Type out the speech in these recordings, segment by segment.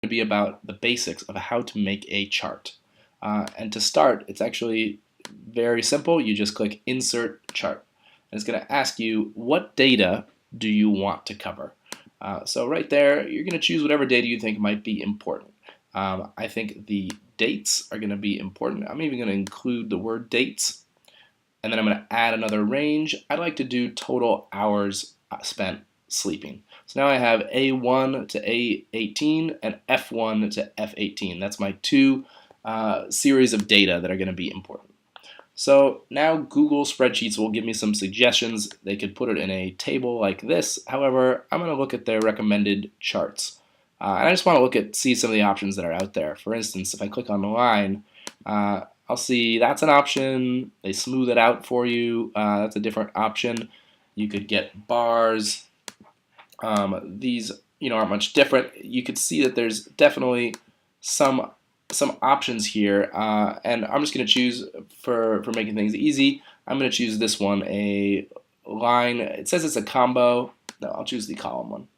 to be about the basics of how to make a chart. And to start, it's actually very simple. You just click Insert Chart. And it's going to ask you, what data do you want to cover? So right there, you're going to choose whatever data you think might be important. I think the dates are going to be important. I'm even going to include the word dates. And then I'm going to add another range. I'd like to do total hours spent sleeping. So now I have A1 to A18 and F1 to F18. That's my two series of data that are going to be important. So now Google Spreadsheets will give me some suggestions. They could put it in a table like this. However, I'm going to look at their recommended charts. And I just want to see some of the options that are out there. For instance, if I click on the line, I'll see that's an option. They smooth it out for you. That's a different option. You could get bars. These aren't much different. You could see that there's definitely some options here, and I'm just going to choose for making things easy. I'm going to choose this one, a line. It says it's a combo. No, I'll choose the column one.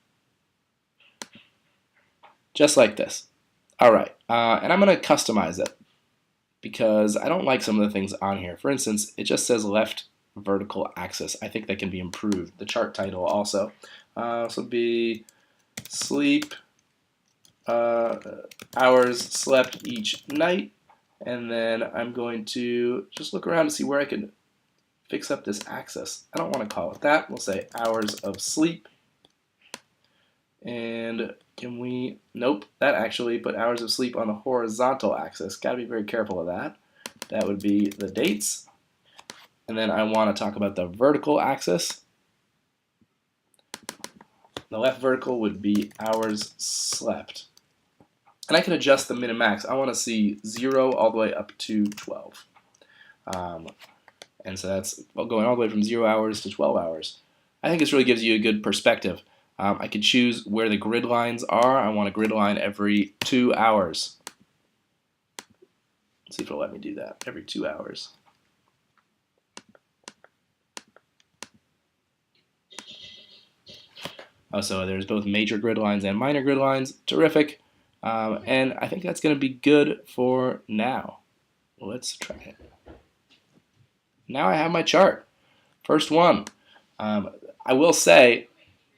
Just like this. All right, and I'm going to customize it because I don't like some of the things on here. For instance, it just says left vertical axis. I think that can be improved. The chart title also. This will be sleep hours slept each night, and then I'm going to just look around to see where I can fix up this axis. I don't want to call it that. We'll say hours of sleep. And can we, nope, that actually put hours of sleep on the horizontal axis. Got to be very careful of that. That would be the dates. And then I want to talk about the vertical axis. The left vertical would be hours slept. And I can adjust the min and max. I want to see 0 all the way up to 12. And so that's going all the way from 0 hours to 12 hours. I think this really gives you a good perspective. I could choose where the grid lines are. I want a grid line every 2 hours. Let's see if it'll let me do that. Every 2 hours. So there's both major grid lines and minor grid lines. Terrific. And I think that's going to be good for now. Let's try it. Now I have my chart. First one. I will say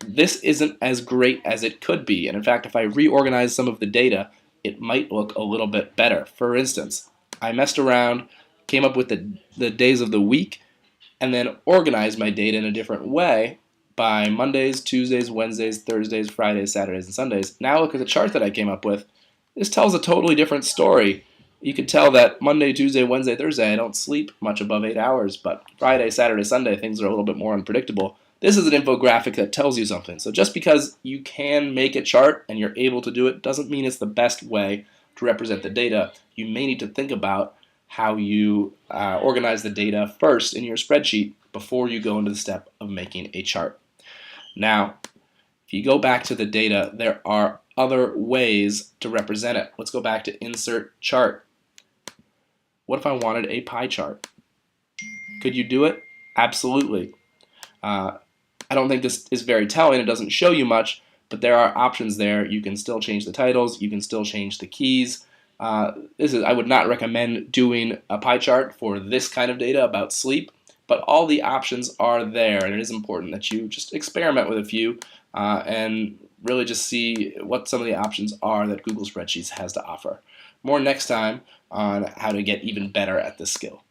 this isn't as great as it could be. And in fact, if I reorganize some of the data, it might look a little bit better. For instance, I messed around, came up with the days of the week, and then organized my data in a different way by Mondays, Tuesdays, Wednesdays, Thursdays, Fridays, Saturdays, and Sundays. Now look at the chart that I came up with. This tells a totally different story. You can tell that Monday, Tuesday, Wednesday, Thursday, I don't sleep much above 8 hours, but Friday, Saturday, Sunday, things are a little bit more unpredictable. This is an infographic that tells you something. So just because you can make a chart and you're able to do it doesn't mean it's the best way to represent the data. You may need to think about how you organize the data first in your spreadsheet before you go into the step of making a chart. Now, if you go back to the data, there are other ways to represent it. Let's go back to Insert Chart. What if I wanted a pie chart? Could you do it? Absolutely. I don't think this is very telling. It doesn't show you much, but there are options there. You can still change the titles. You can still change the keys. I would not recommend doing a pie chart for this kind of data about sleep, but all the options are there, and it is important that you just experiment with a few and really just see what some of the options are that Google Spreadsheets has to offer. More next time on how to get even better at this skill.